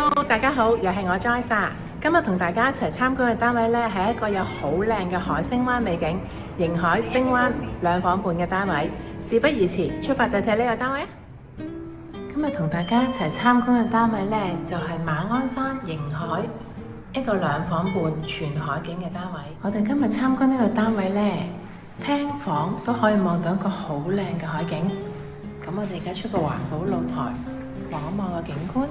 Hello，大家好，又係我 Joyce。今日同大家一齊參觀嘅單位呢，係一個有好靚嘅海星灣美景，迎海星灣2房半嘅單位。事不宜遲，出發去睇呢個單位啊！今日同大家一齊參觀嘅單位呢，就係馬鞍山迎海一個2房半全海景嘅單位。我哋今日參觀呢個單位呢，廳房都可以望到一個好靚嘅海景。咁我哋而家出個環保露台，望一望個景觀。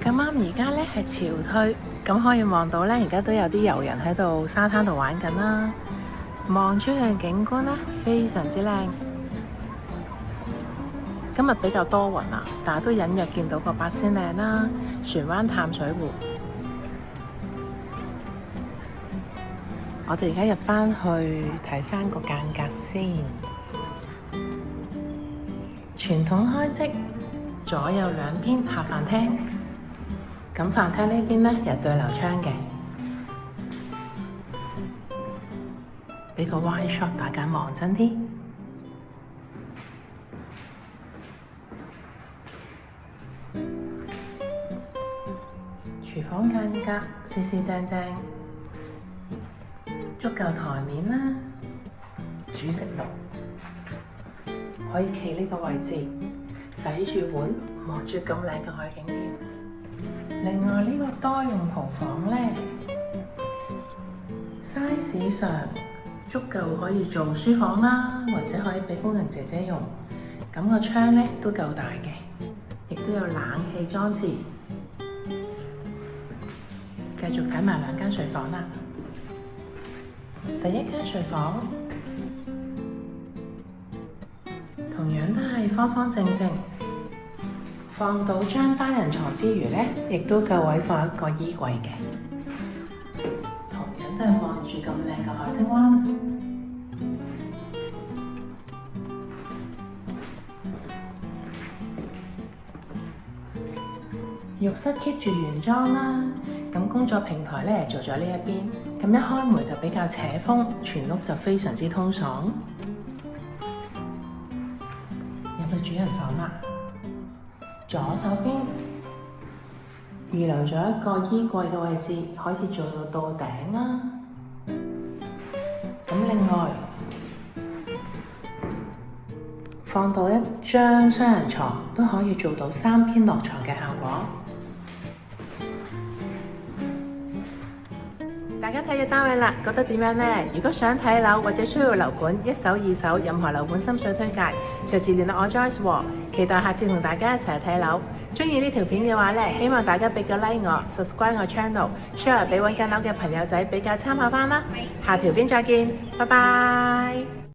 咁啱而家呢係潮退，咁可以望到呢，而家都有啲遊人喺度沙灘度玩緊啦。望出去嘅景觀呢，非常之靚。今日比較多雲啊，但係都隱約見到個八仙嶺啦、船灣淡水湖。我哋而家入返去睇返個間隔先。傳統開式，左右兩邊下飯廳。咁飯廳呢邊呢，有對流窗嘅，俾個 wide shot 大家望真啲。廚房間隔四四正正，足夠台面啦，煮食爐可以企呢個位置，洗住碗，望住咁靚嘅海景添。另外呢個多用途房呢 size 上足夠可以做書房啦，或者可以俾工人姐姐用。咁個窗呢都夠大嘅，亦都有冷氣裝置。繼續睇埋2間睡房啦。第一間睡房同樣都係方方正正。放到張單人床之餘呢，亦都夠位放一個衣櫃嘅。同樣都係望住咁靚嘅海星灣。浴室 keep 住原裝啦。咁工作平台呢，做咗呢一邊。咁一開門就比較扯風，全屋就非常之通爽。入去主人房啦。左手邊預留咗一個衣櫃嘅位置，可以做到頂啦。咁另外放到一張雙人床，都可以做到3邊落床嘅效果。大家睇咗單位啦，覺得點樣呢？如果想睇樓或者需要樓盤，1手2手，任何樓盤心水推介，隨時聯絡我 Joyce 喎。期待下次同大家一齊睇樓。鍾意呢條片嘅話呢，希望大家俾個 like 我 ，subscribe 我 channel，share 俾揾緊樓嘅朋友仔比較參考返啦。下條片再見，拜拜。